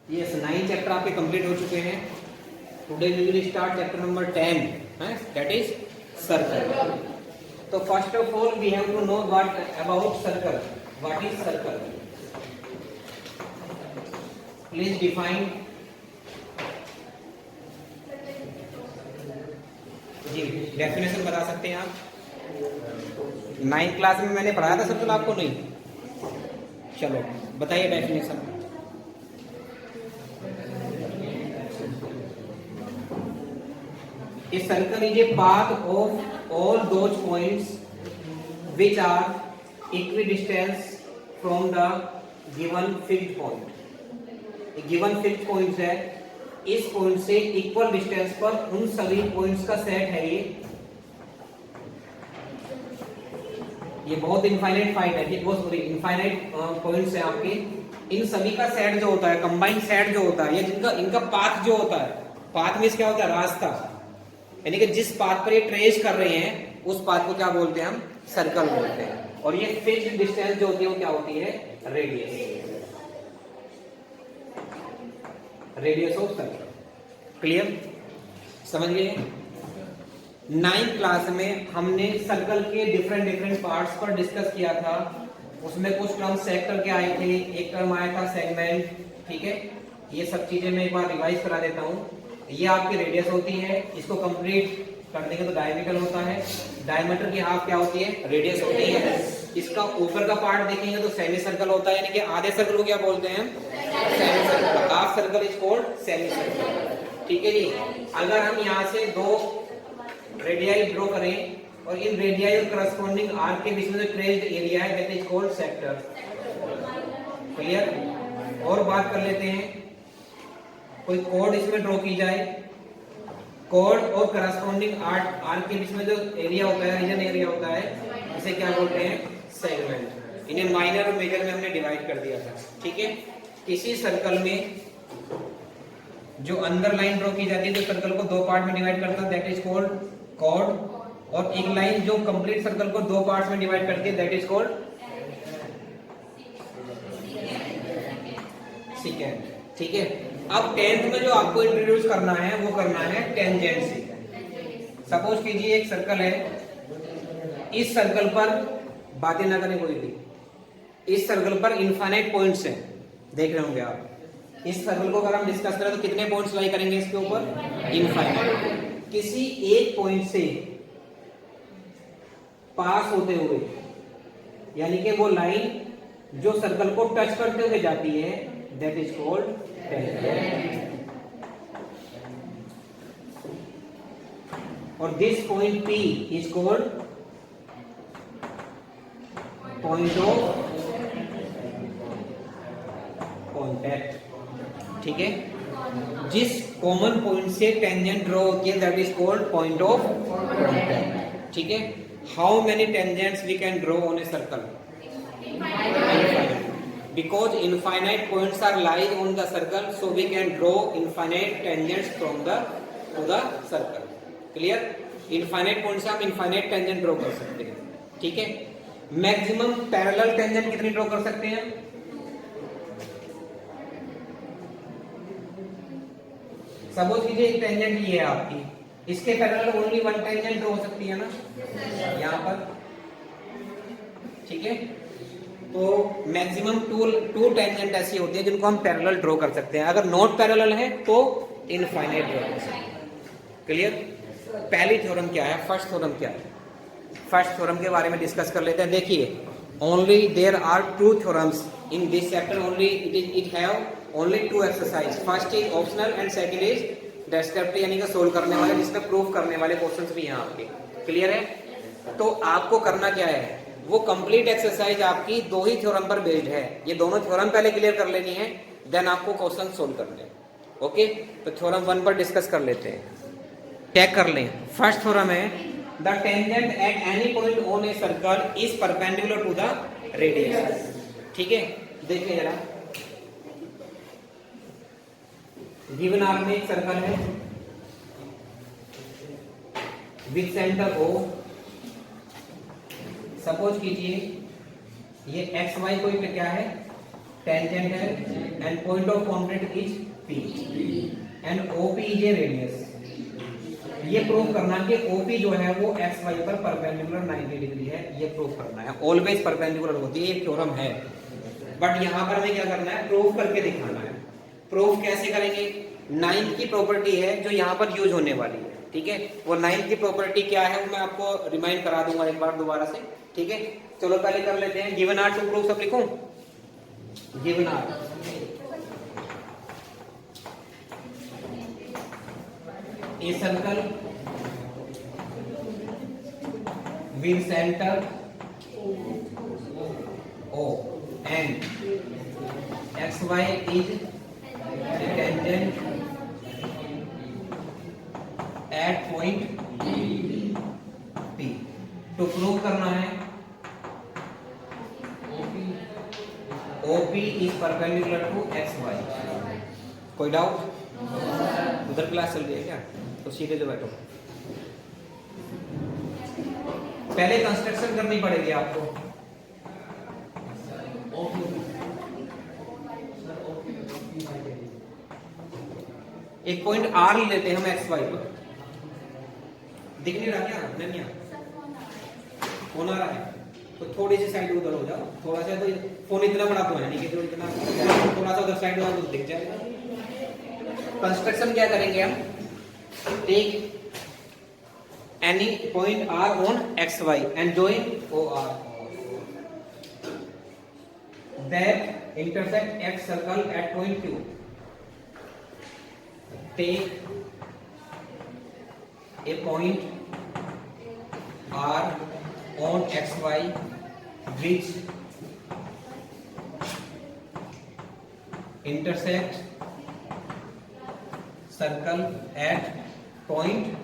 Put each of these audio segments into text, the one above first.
Yes 9 chapter आपके complete हो चुके हैं। Today we will start chapter number 10 है, दैट इज सर्कल। तो first of all we have to know what about circle. What is circle? Please define. जी definition बता सकते हैं आप? 9th क्लास में मैंने पढ़ाया था सर्कल, आपको नहीं? चलो बताइए definition. A circle is a path of all those points which are equidistant from the given fixed point. एक given fixed point है, इस पॉइंट से इक्वल डिस्टेंस पर उन सभी पॉइंट्स का सेट है। ये बहुत इनफाइनाइट फाइट है, ये बहुत सॉरी इनफाइनाइट पॉइंट्स हैं आपके। इन सभी का सेट जो होता है, कंबाइंड सेट जो होता है, या जिनका इनका पाथ जो होता है, पाथ मींस क्या होता है? रास्ता। यानी कि जिस पाथ पर ये ट्रेस कर रहे हैं उस पाथ को क्या बोलते हैं? हम सर्कल बोलते हैं। और ये फिक्स्ड डिस्टेंस जो होती है वो क्या होती है? Radius. Radius of circle. Clear? समझ गए? 9th क्लास में हमने सर्कल के डिफरेंट पार्ट्स पर डिस्कस किया था। उसमें कुछ टर्म सेक्टर के आए थे, एक टर्म आया था सेगमेंट। ठीक है, ये सब चीजें मैं एक बार रिवाइज करा देता हूँ। ये आपकी रेडियस होती है, इसको कंप्लीट कर देंगे तो डायमीटर होता है। डायमीटर की हाफ क्या होती है? रेडियस होती है। इसका ऊपर का पार्ट देखेंगे तो सेमी सर्कल होता है, यानी कि आधे सर्कल को क्या बोलते हैं? Semi circle. Half circle is called semi circle. ठीक है जी। अगर हम यहाँ से दो रेडियाई ड्रॉ करें और इन रेडियाई और करस्पॉन्डिंग आर्क के बीच में जो ट्रेस्ड एरिया है that is called sector. Clear? और बात कर लेते हैं, कोई कोड इसमें ड्रॉ की जाए, कोड और करस्पॉन्डिंग आर्क के बीच में जो एरिया होता है, रीजन एरिया होता है, इसे क्या बोलते हैं? सेगमेंट। इन्हें माइनर और मेजर में हमने डिवाइड कर दिया था। ठीक है, किसी सर्कल में जो अंदर लाइन ड्रॉ की जाती है, जो सर्कल को दो पार्ट में डिवाइड करता है, दैट इज कॉल्ड कॉर्ड। और एक लाइन जो कंप्लीट सर्कल को दो पार्ट्स में डिवाइड करती है, दैट इज कॉल्ड सेकेंड। ठीक है, अब 10th में जो आपको इंट्रोड्यूस करना है वो करना है टेंजेंसी। सपोज कीजिए एक सर्कल है, इस सर्कल पर बातें ना करें कोई भी, इस सर्कल पर इनफाइनाइट पॉइंट्स हैं, देख रहे होंगे आप। इस सर्कल को अगर हम डिस्कस करें तो कितने पॉइंट्स लाई करेंगे इसके ऊपर? इनफाइनाइट। किसी एक पॉइंट से पास होते हुए, यानी कि वो लाइन जो सर्कल को टच करते हुए जाती है, दैट इज कॉल्ड टेंजेंट। और this point P is called point of contact. ठीक है, जिस कॉमन पॉइंट से टेंजेंट ड्रॉ होती है that is called point of contact. ठीक है, how many tangents we can draw on a circle? Because infinite points are lying on the circle, so we can draw infinite tangents from the to the circle. Clear? Infinite points से हम infinite tangent draw कर सकते हैं। ठीक है, maximum parallel tangent कितनी draw कर सकते हैं? सपोज कीजिए एक टेंजेंट ये है आपकी, इसके parallel only one tangent draw हो सकती है ना, यहाँ पर। ठीक है, तो मैक्सिमम टू टेंजेंट ऐसी होती है जिनको हम पैरेलल ड्रॉ कर सकते हैं। अगर नॉट पैरेलल है तो इनफाइनाइट ड्रॉ कर सकते हैं। क्लियर? पहली थ्योरम क्या है? फर्स्ट थ्योरम क्या है? फर्स्ट थ्योरम के बारे में डिस्कस कर लेते हैं। देखिए, only there are two theorems in this chapter, only it have only two exercise. First is optional and second is descriptive, यानी कि सोल्व करने वाले, जिसमें प्रूफ करने वाले क्वेश्चंस भी हैं आपके। क्लियर है? तो आपको करना क्या है, वो कंप्लीट एक्सरसाइज आपकी दो ही थ्योरम पर बेस्ड है। ये दोनों थ्योरम पहले क्लियर कर लेनी है, देन आपको क्वेश्चन सोल्व करने हैं। ओके, तो थ्योरम 1 पर डिस्कस कर लेते हैं। चेक कर लें। फर्स्ट थ्योरम है, the tangent at any point on a circle is perpendicular to the radius. ठीक है, देखिए जरा, गिवन आर्क में एक सर्कल है विद सेंटर O। सपोज कीजिए ये एक्स वाई कोई क्या है? टेंजेंट है and point of contact is P and OP is a radius. ये प्रूव करना कि OP जो है वो XY पर परपेंडिकुलर 90 डिग्री है, ये प्रूव करना है। ऑलवेज परपेंडिकुलर होती है, ये थ्योरम है, बट यहाँ पर हमें क्या करना है, प्रूव करके दिखाना है। प्रूव कैसे करेंगे? नाइन्थ की प्रॉपर्टी है जो यहाँ पर यूज होने वाली है, ठीक है। वो नाइन्थ की प्रॉपर्टी क्या है वो मैं आपको रिमाइंड करा दूंगा एक बार दोबारा से, ठीक है। चलो पहले कर लेते हैं। गिवन आर टू प्रूव, सब लिखूं। Given are a circle with center O and xy is tangent at point P। तो प्रूव करना है OP is perpendicular to xy। कोई डाउट? उधर क्लास चल रही है क्या? तो सीधे जो बैठो, पहले कंस्ट्रक्शन करनी पड़ेगी आपको। एक पॉइंट आर लेते हैं हम एक्स वाई पर। दिख नहीं रहा क्या? नहीं फोन आ रहा है तो थोड़ी सी साइड उधर हो जाओ, थोड़ा सा। तो फोन इतना बड़ा तो है नहीं कि जो इतना, थोड़ा सा उधर साइड वाला तो दिख जाएगा। कंस्ट्रक्शन क्या करेंगे हम? Take any point R on XY and join OR that intersect X circle at point Q. Take a point R on XY which intersect circle at point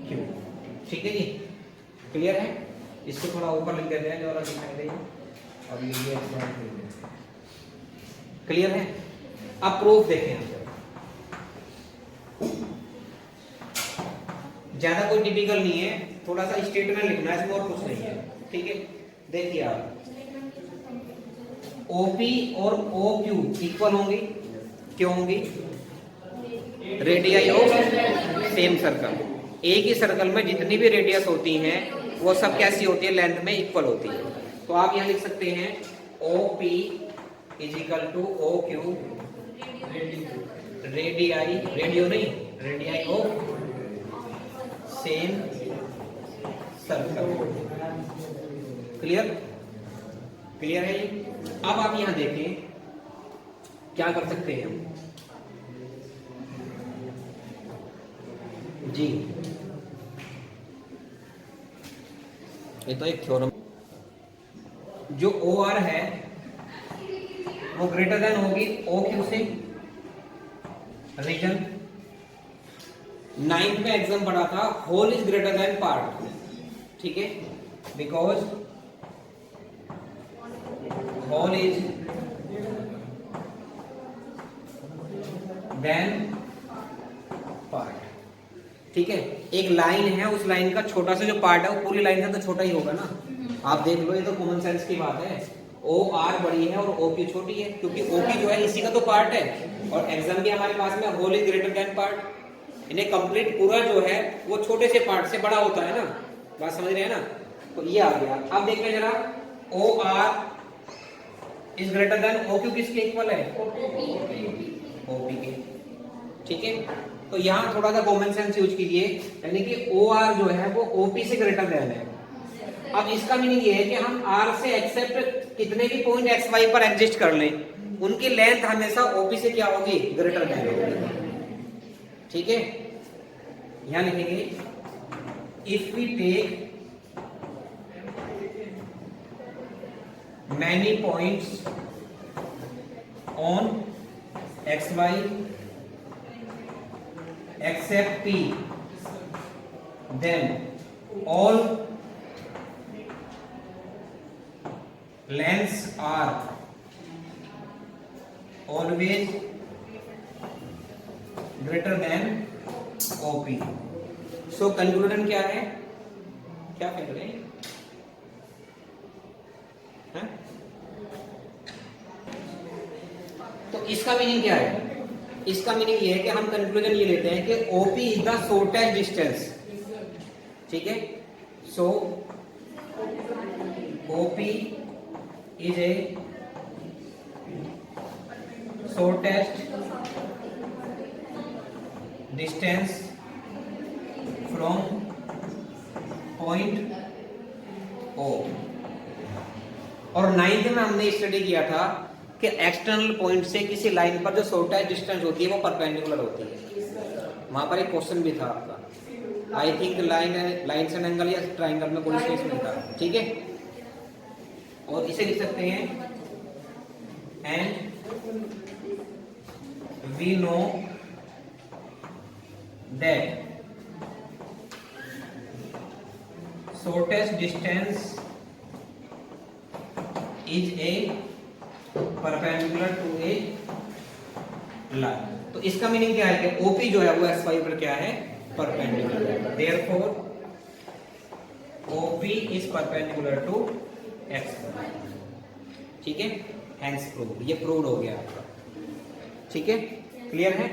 Q। ठीक है जी, क्लियर है? इसको थोड़ा ऊपर लिख देते हैं जो दिखाई दे। अब ये क्लियर है? अब प्रूफ देखें। ज्यादा कोई टिपिकल नहीं है, थोड़ा सा स्टेटमेंट लिखना है, इसमें और कुछ नहीं है, ठीक है। देखिए आप, OP और OQ इक्वल होंगी, क्यों होंगी? Radius of same circle. एक ही सर्कल में जितनी भी रेडियस होती हैं वो सब कैसी होती है? लेंथ में इक्वल होती है। तो आप यहाँ लिख सकते हैं OP is equal to OQ radii, radio नहीं, radii of same circle. Clear? Clear है ये? अब आप यहाँ देखें क्या कर सकते हैं हम जी। ये तो एक थ्योरम, जो OR है वो ग्रेटर देन होगी OQ से। रीजन 9th में एग्जाम पढ़ा था, whole is greater than part, ठीक है। Because whole is than part, ठीक है। एक लाइन है, उस लाइन का छोटा सा जो पार्ट है वो पूरी लाइन से तो छोटा ही होगा ना। आप देख लो, ये तो कॉमन सेंस की बात है। OR बड़ी है और OQ छोटी है, क्योंकि OQ जो है इसी का तो पार्ट है, और एग्जाम भी हमारे पास में whole is greater than part. इन्हें कंप्लीट पूरा जो है वो छोटे से पार्ट से बड़ा होता है ना। बात समझ रहे हैं ना? तो ये आ गया। अब देखें जरा, OR is greater then OQ किसके इक्वल है? OP के, ठीक है। तो यहाँ थोड़ा सा कॉमन सेंस यूज कीजिए, यानी कि OR जो है वो OP से ग्रेटर देन है। अब इसका मीनिंग ये है कि हम R से एक्सेप्ट कितने भी पॉइंट XY पर एग्जिस्ट कर लें, उनकी लेंथ हमेशा OP से क्या होगी? ग्रेटर देन होगी, ठीक है। यहाँ लिखेंगे if we take many points on XY except P, then all lengths are always greater than OP। So conclusion क्या है? क्या कह रहे हैं? तो इसका मीनिंग क्या है? इसका मीनिंग ये है कि हम कंक्लूजन ये लेते हैं कि OP is the shortest distance, ठीक है। So OP is a shortest distance from point O. और 9th में हमने स्टडी किया था कि एक्सटर्नल पॉइंट से किसी लाइन पर जो शॉर्टेस्ट डिस्टेंस होती है वो परपेंडिकुलर होती है। वहां पर एक क्वेश्चन भी था आपका, I think line and angle या ट्राइंगल में कोई स्पेस नहीं था, ठीक है। और इसे लिख सकते हैं and we know that shortest distance is a perpendicular to a line। तो इसका मीनिंग क्या है कि OP जो है वो XY पर क्या है? परपेंडिकुलर है। Therefore OP is perpendicular to XY, ठीक है। Hence proved, ये प्रूव हो गया आपका, ठीक है। क्लियर है?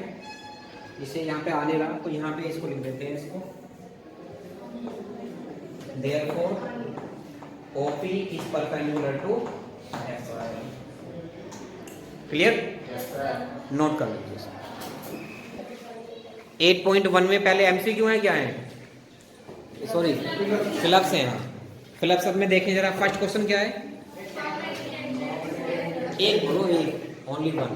इसे यहाँ पे आने रहा तो यहाँ पे इसको लिख देते हैं इसको, therefore OP is perpendicular to XY। Clear? Note कर लीजिए। 8.1 में पहले MCQ है, क्या है? सॉरी फिलअप्स है। यहाँ फिलअप्स में देखें जरा, फर्स्ट क्वेश्चन क्या है? एक बोलो, एक ओनली वन।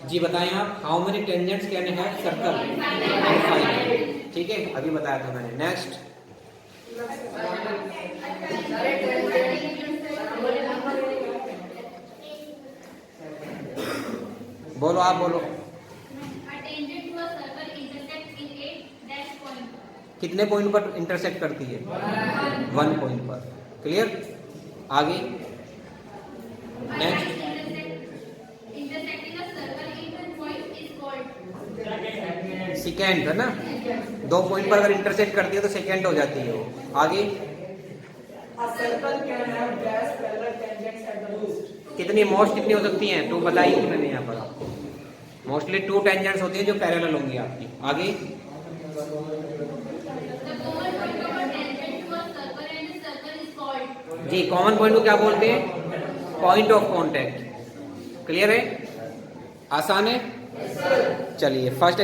जी बताएं आप, how many tangents can have circle? ठीक है, अभी बताया था मैंने। नेक्स्ट, बोलो आप बोलो। कितने पॉइंट पर इंटरसेक्ट करती है? 1 पॉइंट पर। क्लियर? आगे नेक्स्ट, सेकेंड है ना, 2 पॉइंट पर अगर इंटरसेक्ट करती है तो सेकेंड हो जाती है वो। आगे कितनी मोस्ट कितनी हो सकती हैं? 2 बताइए मैंने यहाँ पर आपको। मोस्टली 2 टेंजेंट्स होती है जो पैरेलल होंगी आपकी। आगे जी, कॉमन पॉइंट को क्या बोलते हैं? Point of contact. क्लियर है? आसान है? चलिए फर्स्ट